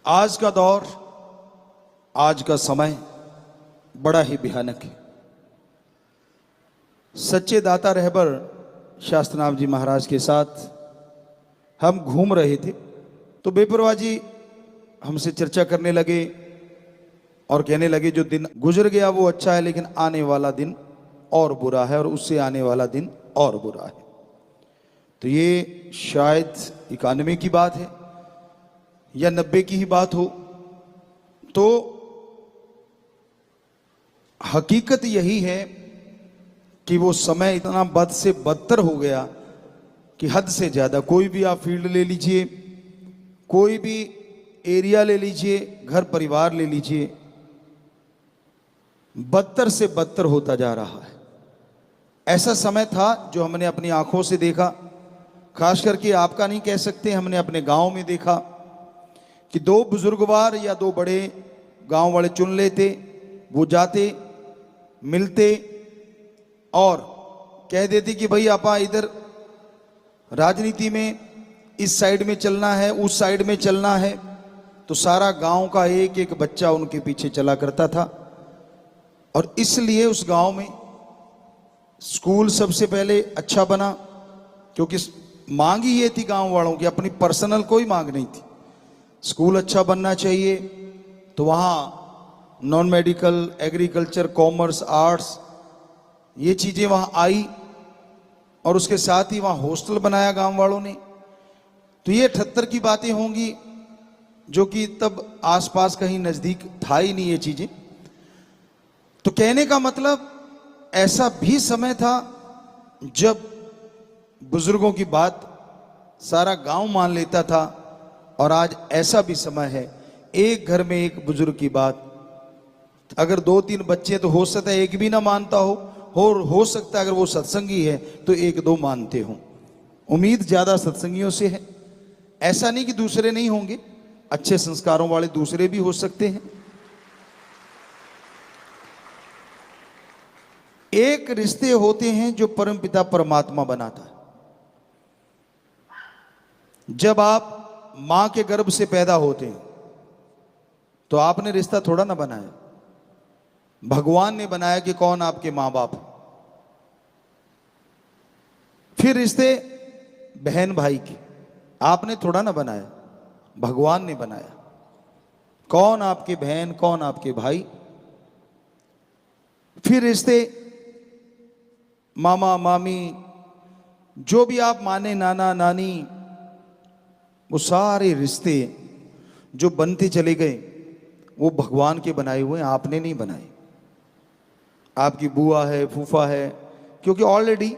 आज का दौर, आज का समय बड़ा ही भयानक है। सच्चे दाता रहबर शास्त्रनाथ जी महाराज के साथ हम घूम रहे थे तो बेपरवाह जी हमसे चर्चा करने लगे और कहने लगे जो दिन गुजर गया वो अच्छा है, लेकिन आने वाला दिन और बुरा है और उससे आने वाला दिन और बुरा है। तो ये शायद 91 की बात है या 90 की ही बात हो। तो हकीकत यही है कि वो समय इतना बद से बदतर हो गया कि हद से ज्यादा। कोई भी आप फील्ड ले लीजिए, कोई भी एरिया ले लीजिए, घर परिवार ले लीजिए, बदतर से बदतर होता जा रहा है। ऐसा समय था जो हमने अपनी आंखों से देखा, खास करके आपका नहीं कह सकते, हमने अपने गांव में देखा कि दो बुजुर्गवार या दो बड़े गांव वाले चुन लेते, वो जाते मिलते और कह देते कि भाई आपा इधर राजनीति में इस साइड में चलना है, उस साइड में चलना है। तो सारा गांव का एक एक बच्चा उनके पीछे चला करता था। और इसलिए उस गांव में स्कूल सबसे पहले अच्छा बना, क्योंकि मांग ही ये थी गांव वालों की, अपनी पर्सनल कोई मांग नहीं थी। स्कूल अच्छा बनना चाहिए, तो वहाँ non medical, agriculture, commerce, arts ये चीज़ें वहाँ आई और उसके साथ ही वहाँ हॉस्टल बनाया गांव वालों ने। तो ये 78 की बातें होंगी, जो कि तब आसपास कहीं नज़दीक था ही नहीं ये चीज़ें। तो कहने का मतलब ऐसा भी समय था जब बुजुर्गों की बात सारा गांव मान लेता था, और आज ऐसा भी समय है एक घर में एक बुजुर्ग की बात, अगर 2-3 बच्चे तो हो सकता है एक भी ना मानता हो सकता है अगर वो सत्संगी है तो 1-2 मानते हो। उम्मीद ज्यादा सत्संगियों से है, ऐसा नहीं कि दूसरे नहीं होंगे, अच्छे संस्कारों वाले दूसरे भी हो सकते हैं। एक रिश्ते होते हैं जो परमपिता परमात्मा बनाता है। जब आप मां के गर्भ से पैदा होते हैं तो आपने रिश्ता थोड़ा ना बनाया, भगवान ने बनाया कि कौन आपके मां बाप। फिर रिश्ते बहन भाई के आपने थोड़ा ना बनाया, भगवान ने बनाया। कौन आपके बहन, कौन आपके भाई। फिर रिश्ते मामा मामी, जो भी आप माने, नाना नानी, वो सारे रिश्ते जो बनते चले गए वो भगवान के बनाए हुए हैं, आपने नहीं बनाए। आपकी बुआ है, फूफा है, क्योंकि ऑलरेडी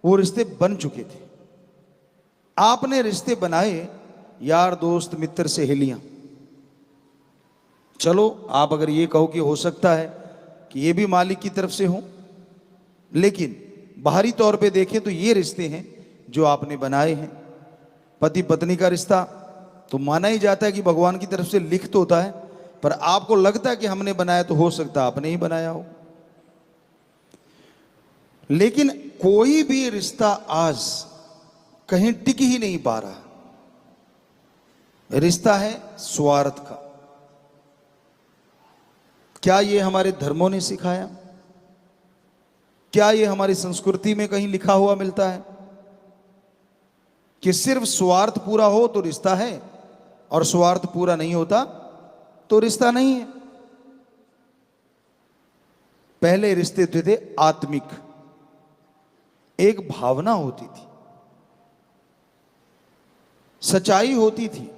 वो रिश्ते बन चुके थे। आपने रिश्ते बनाए यार दोस्त, मित्र, सहेलियां। चलो आप अगर ये कहो कि हो सकता है कि ये भी मालिक की तरफ से हो, लेकिन बाहरी तौर पे देखें तो ये रिश्ते हैं जो आपने बनाए हैं। पति पत्नी का रिश्ता तो माना ही जाता है कि भगवान की तरफ से लिखित होता है, पर आपको लगता है कि हमने बनाया, तो हो सकता है आपने ही बनाया हो। लेकिन कोई भी रिश्ता आज कहीं टिक ही नहीं पा रहा। रिश्ता है स्वार्थ का। क्या ये हमारे धर्मों ने सिखाया? क्या ये हमारी संस्कृति में कहीं लिखा हुआ मिलता है कि सिर्फ स्वार्थ पूरा हो तो रिश्ता है, और स्वार्थ पूरा नहीं होता तो रिश्ता नहीं है? पहले रिश्ते थे आत्मिक, एक भावना होती थी, सच्चाई होती थी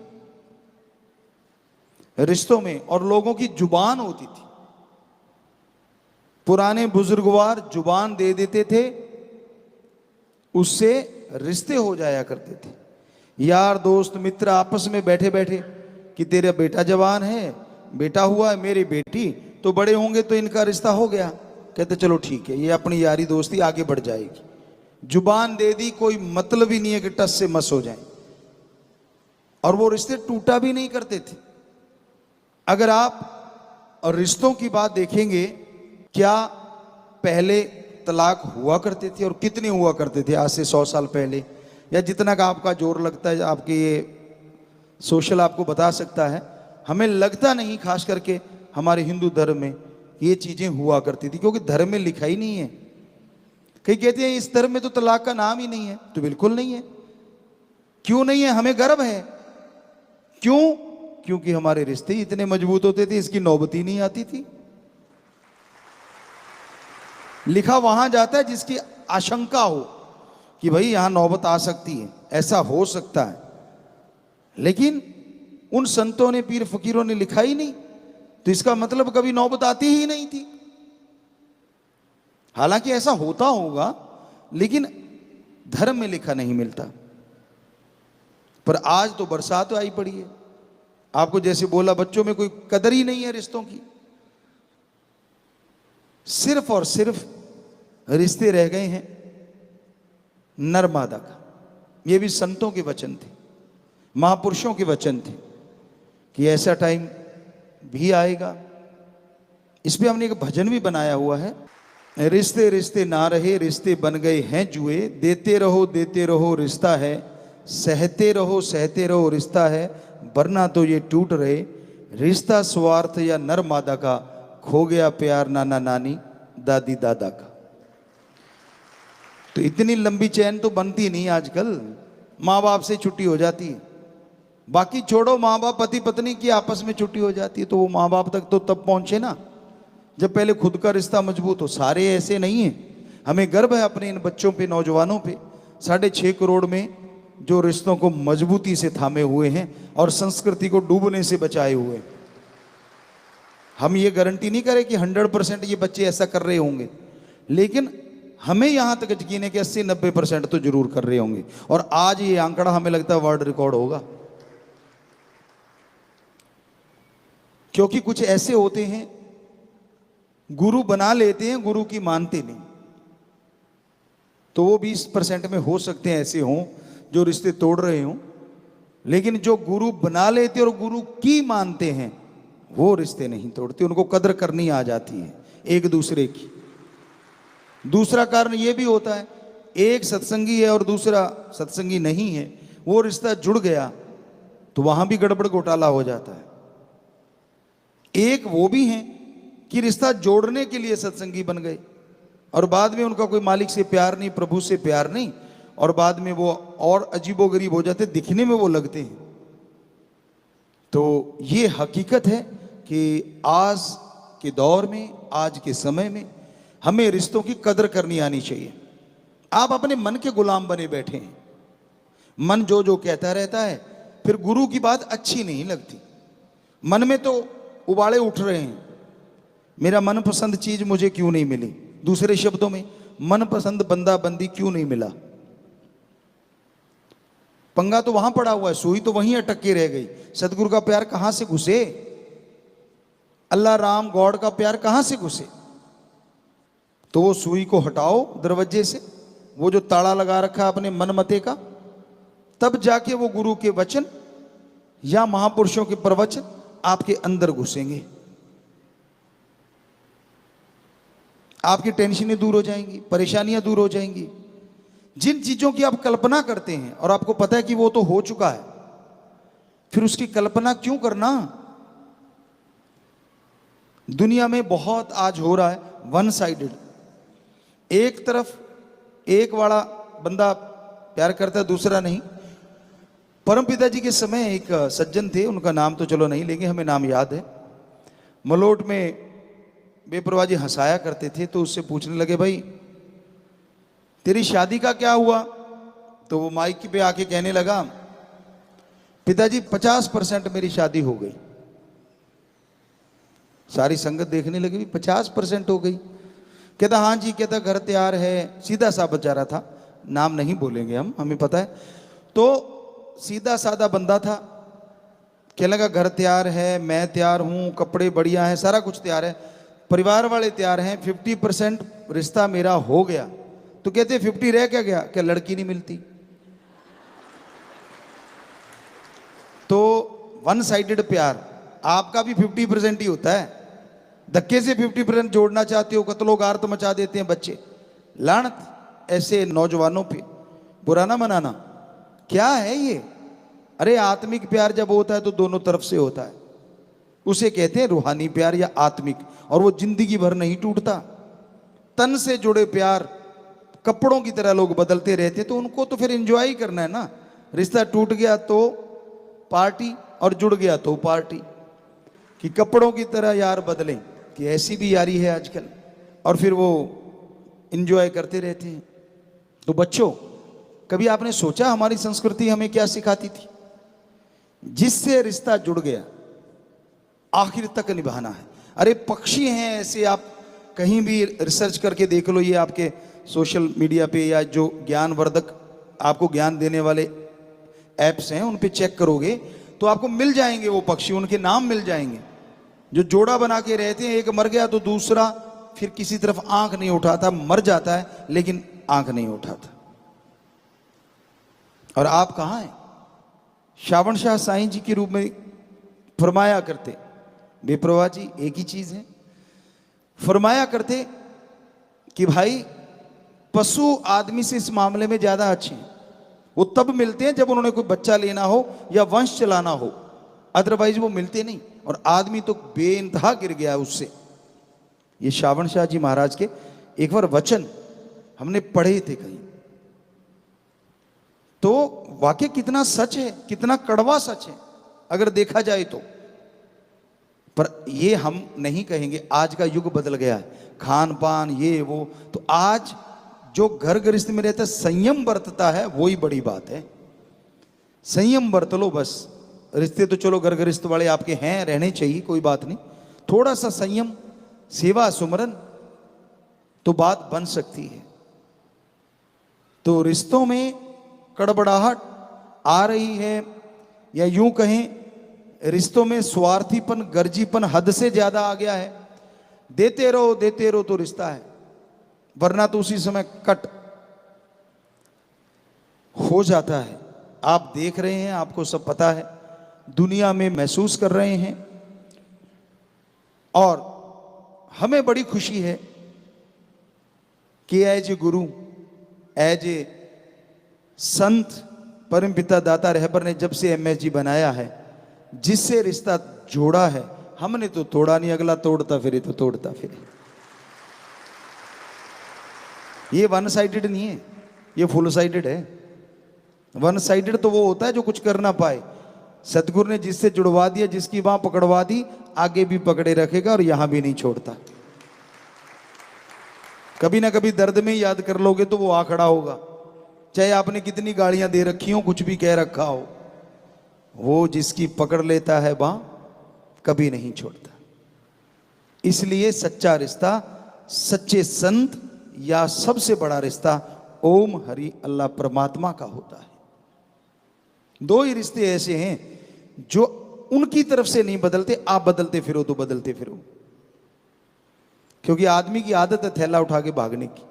रिश्तों में, और लोगों की जुबान होती थी। पुराने बुजुर्गवार जुबान दे देते थे, उससे रिश्ते हो जाया करते थे। यार दोस्त मित्र आपस में बैठे बैठे कि तेरा बेटा जवान है, बेटा हुआ है, मेरी बेटी, तो बड़े होंगे तो इनका रिश्ता हो गया। कहते चलो ठीक है, ये अपनी यारी दोस्ती आगे बढ़ जाएगी। जुबान दे दी, कोई मतलब ही नहीं है कि टस से मस हो जाए, और वो रिश्ते टूटा भी नहीं करते थे। अगर आप और रिश्तों की बात देखेंगे, क्या पहले तलाक हुआ करते थे और कितने हुआ करते थे आज से 100 साल पहले, या जितना का आपका जोर लगता है आपके ये सोशल आपको बता सकता है। हमें लगता नहीं, खास करके हमारे हिंदू धर्म में ये चीजें हुआ करती थी, क्योंकि धर्म में लिखा ही नहीं है। कई कहते हैं इस धर्म में तो तलाक का नाम ही नहीं है, तो बिल्कुल नहीं है। क्यों नहीं है? हमें गर्व है। क्यों? क्योंकि हमारे रिश्ते इतने मजबूत होते थे, इसकी नौबत ही नहीं आती थी। लिखा वहां जाता है जिसकी आशंका हो कि भाई यहां नौबत आ सकती है, ऐसा हो सकता है। लेकिन उन संतों ने, पीर फकीरों ने लिखा ही नहीं, तो इसका मतलब कभी नौबत आती ही नहीं थी। हालांकि ऐसा होता होगा, लेकिन धर्म में लिखा नहीं मिलता। पर आज तो बरसात आई पड़ी है। आपको जैसे बोला, बच्चों में कोई कदर ही नहीं है रिश्तों की। सिर्फ और सिर्फ रिश्ते रह गए हैं नर मादा का। ये भी संतों के वचन थे, महापुरुषों के वचन थे कि ऐसा टाइम भी आएगा। इस पे हमने एक भजन भी बनाया हुआ है। रिश्ते रिश्ते ना रहे, रिश्ते बन गए हैं जुए, देते रहो रिश्ता है, सहते रहो रिश्ता है, वरना तो ये टूट रहे। रिश्ता स्वार्थ या नर मादा का, खो गया प्यार नाना नानी दादी दादा का। तो इतनी लंबी चैन तो बनती नहीं आजकल, माँ बाप से छुट्टी हो जाती है। बाकी छोड़ो, माँ बाप पति पत्नी की आपस में छुट्टी हो जाती है, तो वो माँ बाप तक तो तब पहुंचे ना जब पहले खुद का रिश्ता मजबूत हो। सारे ऐसे नहीं है। हमें गर्व है अपने इन बच्चों पे, नौजवानों पे, 6.5 करोड़ में जो रिश्तों को मजबूती से थामे हुए हैं और संस्कृति को डूबने से बचाए हुए। हम ये गारंटी नहीं करें कि 100% ये बच्चे ऐसा कर रहे होंगे, लेकिन हमें यहां तक यकीन है कि 80-90% तो जरूर कर रहे होंगे। और आज ये आंकड़ा हमें लगता है वर्ल्ड रिकॉर्ड होगा, क्योंकि कुछ ऐसे होते हैं गुरु बना लेते हैं, गुरु की मानते नहीं। तो वो 20% में हो सकते हैं ऐसे हों जो रिश्ते तोड़ रहे हों, लेकिन जो गुरु बना लेते और गुरु की मानते हैं वो रिश्ते नहीं तोड़ते। उनको कदर करनी आ जाती है एक दूसरे की। दूसरा कारण ये भी होता है, एक सत्संगी है और दूसरा सत्संगी नहीं है, वो रिश्ता जुड़ गया तो वहां भी गड़बड़ घोटाला हो जाता है। एक वो भी हैं कि रिश्ता जोड़ने के लिए सत्संगी बन गए और बाद में उनका कोई मालिक से प्यार नहीं, प्रभु से प्यार नहीं, और बाद में वो और अजीबोगरीब हो जाते, दिखने में वो लगते हैं। तो ये हकीकत है कि आज के दौर में, आज के समय में हमें रिश्तों की कदर करनी आनी चाहिए। आप अपने मन के गुलाम बने बैठे हैं, मन जो जो कहता रहता है, फिर गुरु की बात अच्छी नहीं लगती। मन में तो उबाले उठ रहे हैं, मेरा मनपसंद चीज मुझे क्यों नहीं मिली, दूसरे शब्दों में मनपसंद बंदा बंदी क्यों नहीं मिला। पंगा तो वहां पड़ा हुआ है, सुई तो वहीं अटक के रह गई। सतगुरु का प्यार कहां से घुसे, अल्लाह राम गॉड का प्यार कहां से घुसे। तो वो सुई को हटाओ दरवाजे से, वो जो ताला लगा रखा अपने मन मते का, तब जाके वो गुरु के वचन या महापुरुषों के प्रवचन आपके अंदर घुसेंगे। आपकी टेंशनें दूर हो जाएंगी, परेशानियां दूर हो जाएंगी। जिन चीजों की आप कल्पना करते हैं और आपको पता है कि वो तो हो चुका है, फिर उसकी कल्पना क्यों करना। दुनिया में बहुत आज हो रहा है वन साइडेड। एक तरफ एक वाला बंदा प्यार करता है, दूसरा नहीं। परम पिताजी के समय एक सज्जन थे, उनका नाम तो चलो नहीं लेंगे, हमें नाम याद है। मलोट में बेपरवाह जी हंसाया करते थे, तो उससे पूछने लगे, भाई तेरी शादी का क्या हुआ। तो वो माइक पे आके कहने लगा, पिताजी 50% मेरी शादी हो गई। सारी संगत देखने लगी, 50% हो गई। कहता हाँ जी, कहता घर तैयार है। सीधा सा बेचारा था, नाम नहीं बोलेंगे हम, हमें पता है। तो सीधा साधा बंदा था, कहने लगा घर तैयार है, मैं तैयार हूं, कपड़े बढ़िया हैं, सारा कुछ तैयार है, परिवार वाले तैयार हैं, 50% रिश्ता मेरा हो गया। तो कहते 50 रह क्या गया, क्या लड़की नहीं मिलती। तो वन साइडेड प्यार, आपका भी 50% ही होता है। धक्के से 50% जोड़ना चाहते हो, कत्लो गार्त मचा देते हैं बच्चे। लानत ऐसे नौजवानों पे, बुरा ना मनाना। क्या है ये, अरे आत्मिक प्यार जब होता है तो दोनों तरफ से होता है, उसे कहते हैं रूहानी प्यार या आत्मिक, और वो जिंदगी भर नहीं टूटता। तन से जुड़े प्यार कपड़ों की तरह लोग बदलते रहते, तो उनको तो फिर एंजॉय ही करना है ना। रिश्ता टूट गया तो पार्टी और जुड़ गया तो पार्टी, कि कपड़ों की तरह यार बदलें, कि ऐसी भी यारी है आजकल, और फिर वो एंजॉय करते रहते हैं। तो बच्चों, कभी आपने सोचा हमारी संस्कृति हमें क्या सिखाती थी? जिससे रिश्ता जुड़ गया आखिर तक निभाना है। अरे पक्षी हैं ऐसे, आप कहीं भी रिसर्च करके देख लो, ये आपके सोशल मीडिया पे या जो ज्ञानवर्धक आपको ज्ञान देने वाले एप्स हैं उन पे चेक करोगे तो आपको मिल जाएंगे वो पक्षी, उनके नाम मिल जाएंगे, जो जोड़ा बना के रहते हैं। एक मर गया तो दूसरा फिर किसी तरफ आंख नहीं उठाता, मर जाता है लेकिन आंख नहीं उठाता। और आप कहां हैं? श्रावण शाह साईं जी के रूप में फरमाया करते, बेप्रवा जी एक ही चीज है, फरमाया करते कि भाई पशु आदमी से इस मामले में ज्यादा अच्छे हैं। वो तब मिलते हैं जब उन्होंने कोई बच्चा लेना हो या वंश चलाना हो, अदरवाइज वो मिलते नहीं। और आदमी तो बेइंतहा गिर गया है उससे। ये श्रावण शाह जी महाराज के एक बार वचन हमने पढ़े थे कहीं, तो वाकई कितना सच है, कितना कड़वा सच है अगर देखा जाए तो। पर ये हम नहीं कहेंगे, आज का युग बदल गया है, खान पान ये वो, तो आज जो घर गृहस्थ में रहता है संयम बरतता है, वही बड़ी बात है। संयम बरत लो बस। रिश्ते तो चलो घर गृहस्थ वाले आपके हैं, रहने चाहिए, कोई बात नहीं, थोड़ा सा संयम, सेवा सुमरन, तो बात बन सकती है। तो रिश्तों में कड़बड़ाहट आ रही है, या यूं कहें रिश्तों में स्वार्थीपन, गर्जीपन हद से ज्यादा आ गया है। देते रहो तो रिश्ता है, वरना तो उसी समय कट हो जाता है। आप देख रहे हैं, आपको सब पता है, दुनिया में महसूस कर रहे हैं। और हमें बड़ी खुशी है कि as a Guru, as a संत, परमपिता दाता रहबर ने जब से एमएस जी बनाया है, जिससे रिश्ता जोड़ा है, हमने तो तोड़ा नहीं, अगला तोड़ता फिरे तो तोड़ता फिरे। ये वन साइडेड नहीं है, ये फुल साइडेड है। वन साइडेड तो वो होता है जो कुछ कर ना पाए। सतगुरु ने जिससे जुड़वा दिया, जिसकी बांह पकड़वा दी, आगे भी पकड़े रखेगा और यहां भी नहीं छोड़ता। कभी ना कभी दर्द में याद कर लोगे तो वो आ खड़ा होगा, चाहे आपने कितनी गालियां दे रखी हो, कुछ भी कह रखा हो, वो जिसकी पकड़ लेता है बांह कभी नहीं छोड़ता। इसलिए सच्चा रिश्ता सच्चे संत या सबसे बड़ा रिश्ता ओम हरि अल्लाह परमात्मा का होता है। दो ही रिश्ते ऐसे हैं जो उनकी तरफ से नहीं बदलते, आप बदलते फिरो तो बदलते फिरो। क्योंकि आदमी की आदत है थैला उठा के भागने की।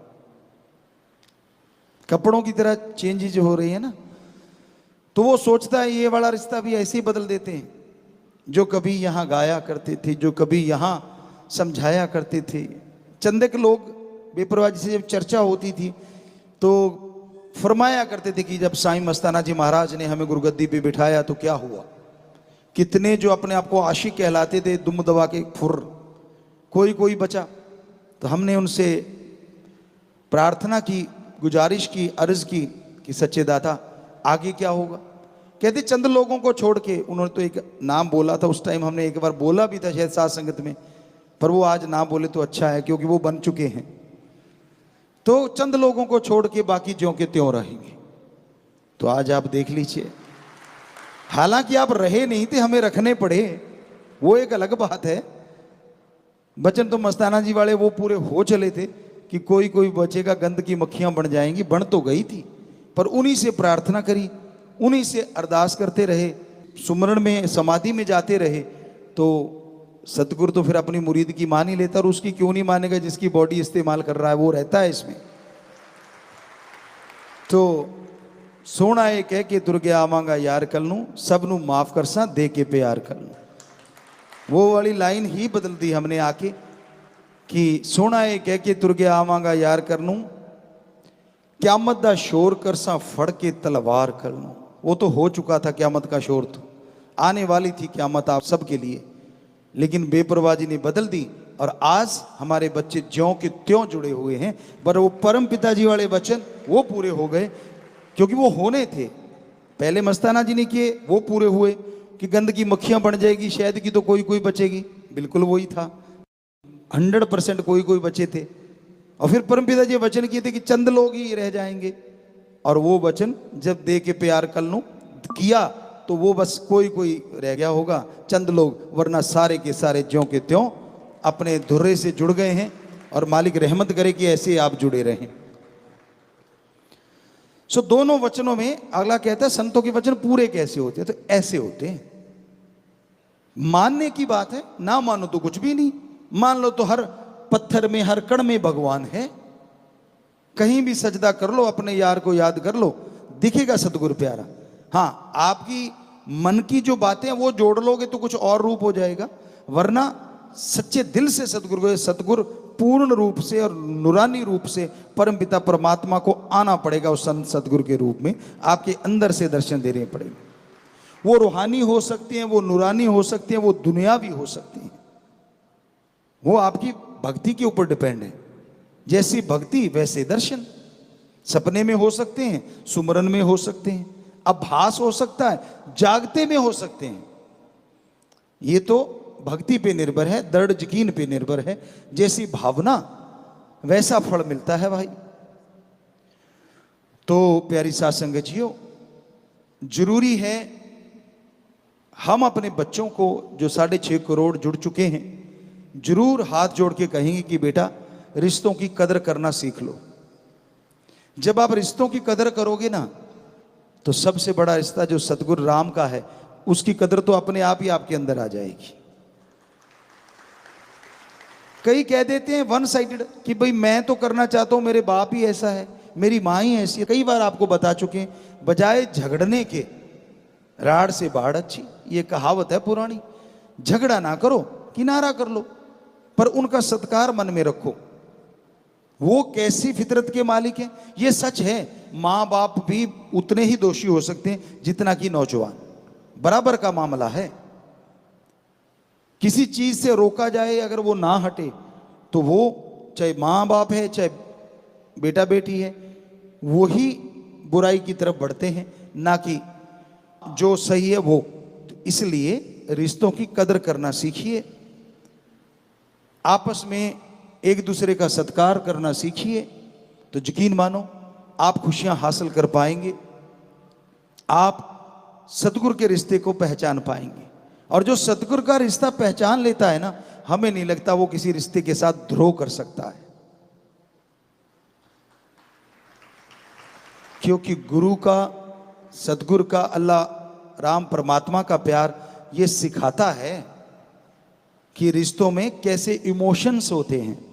कपड़ों की तरह चेंजेज हो रही है ना, तो वो सोचता है ये वाला रिश्ता भी ऐसे ही बदल देते हैं। जो कभी यहां गाया करते थे, जो कभी यहां समझाया करते थे, चंदे के लोग बेपरवाह से जब चर्चा होती थी तो फरमाया करते थे कि जब साईं मस्ताना जी महाराज ने हमें गुरुगद्दी पे बिठाया तो क्या हुआ। कितने जो अपने आप को आशिक कहलाते थे, दुम दबा के फुर, कोई कोई बचा। तो हमने उनसे प्रार्थना की, गुजारिश की, अर्ज की कि सच्चे दाता आगे क्या होगा। कहते चंद लोगों को छोड़ के, उन्होंने तो एक नाम बोला था उस टाइम, हमने एक बार बोला भी था शायद साथ संगत में, पर वो आज ना बोले तो अच्छा है क्योंकि वो बन चुके हैं। तो चंद लोगों को छोड़ के बाकी ज्यों के त्यों रहेंगे। तो आज आप देख लीजिए, हालांकि आप रहे नहीं थे, हमें रखने पड़े, वो एक अलग बात है। बचन तो मस्ताना जी वाले वो पूरे हो चले थे कि कोई कोई बचेगा, गंद की मक्खियां बन जाएंगी, बन तो गई थी, पर उन्हीं से प्रार्थना करी, उन्हीं से अरदास करते रहे, सुमरण में समाधि में जाते रहे। तो सतगुरु तो फिर अपनी मुरीद की मान ही लेता, और उसकी क्यों नहीं मानेगा जिसकी बॉडी इस्तेमाल कर रहा है, वो रहता है इसमें। तो सोना ये कह के तुर गया आवांगा यार कल नू, सब नू माफ कर सा दे के प्यार कर लूं। वो वाली लाइन ही बदल दी हमने आके कि सोना ये कह के तुर गया आवांगा यार कर लूं, क्यामत दा शोर कर सा फड़ के तलवार कर लूं। वो तो हो चुका था, क़यामत का शोर तो आने वाली थी क़यामत आप सबके लिए, लेकिन बेपरवाही ने बदल दी और आज हमारे बच्चे ज्यों के त्यों जुड़े हुए हैं। पर वो परम पिताजी वाले वचन वो पूरे हो गए, क्योंकि वो होने थे। पहले मस्ताना जी ने किए, वो पूरे हुए कि गंदगी मक्खियां बन जाएगी, शहद की तो कोई कोई बचेगी, बिल्कुल वही था। 100% कोई कोई बचे थे। और फिर परमपिता जी वचन किए थे कि चंद लोग ही रह जाएंगे, और वो वचन जब दे के प्यार कल किया तो वो बस कोई कोई रह गया होगा, चंद लोग, वरना सारे के सारे ज्यों के त्यों अपने धुर्रे से जुड़ गए हैं। और मालिक रहमत करे कि ऐसे आप जुड़े रहें। सो दोनों वचनों में अगला कहता है संतों के वचन पूरे कैसे होते हैं, तो ऐसे होते हैं। मानने की बात है, ना मानो तो कुछ भी नहीं, मान लो तो हर पत्थर में हर कण में भगवान है। कहीं भी सजदा कर लो, अपने यार को याद कर लो, दिखेगा सतगुरु प्यारा। हाँ, आपकी मन की जो बातें हैं वो जोड़ लोगे तो कुछ और रूप हो जाएगा, वरना सच्चे दिल से सतगुरु पूर्ण रूप से और नूरानी रूप से परमपिता परमात्मा को आना पड़ेगा। उस संत सतगुरु के रूप में आपके अंदर से दर्शन देने पड़ेंगे। वो रूहानी हो सकती हैं, वो नूरानी हो सकती हैं, वो दुनियावी हो सकती हैं। वो आपकी भक्ति के ऊपर डिपेंड है। जैसी भक्ति वैसे दर्शन। सपने में हो सकते हैं, सुमरन में हो सकते हैं, आभास हो सकता है, जागते में हो सकते हैं। ये तो भक्ति पे निर्भर है, दृढ़ यकीन पे निर्भर है। जैसी भावना वैसा फल मिलता है भाई। तो प्यारी साध संगत जियो, जरूरी है हम अपने बच्चों को जो 6.5 करोड़ जुड़ चुके हैं, जरूर हाथ जोड़ के कहेंगे कि बेटा रिश्तों की कदर करना सीख लो। जब आप रिश्तों की कदर करोगे ना, तो सबसे बड़ा रिश्ता जो सतगुरु राम का है, उसकी कदर तो अपने आप ही आपके अंदर आ जाएगी। कई कह देते हैं वन साइडेड कि भाई मैं तो करना चाहता हूं, मेरे बाप ही ऐसा है, मेरी माँ ही ऐसी है। कई बार आपको बता चुके हैं, बजाय झगड़ने के राड़ से बाढ़ अच्छी, ये कहावत है पुरानी। झगड़ा ना करो, किनारा कर लो, पर उनका सत्कार मन में रखो। वो कैसी फितरत के मालिक हैं, ये सच है। माँ बाप भी उतने ही दोषी हो सकते हैं जितना कि नौजवान, बराबर का मामला है। किसी चीज से रोका जाए, अगर वो ना हटे, तो वो चाहे माँ बाप है चाहे बेटा बेटी है, वो ही बुराई की तरफ बढ़ते हैं, ना कि जो सही है वो। तो इसलिए रिश्तों की कदर करना सीखिए, आपस में एक दूसरे का सत्कार करना सीखिए, तो यकीन मानो आप खुशियां हासिल कर पाएंगे। आप सतगुरु के रिश्ते को पहचान पाएंगे। और जो सतगुरु का रिश्ता पहचान लेता है ना, हमें नहीं लगता वो किसी रिश्ते के साथ द्रोह कर सकता है। क्योंकि गुरु का, सतगुरु का, अल्लाह राम परमात्मा का प्यार ये सिखाता है कि रिश्तों में कैसे इमोशंस होते हैं।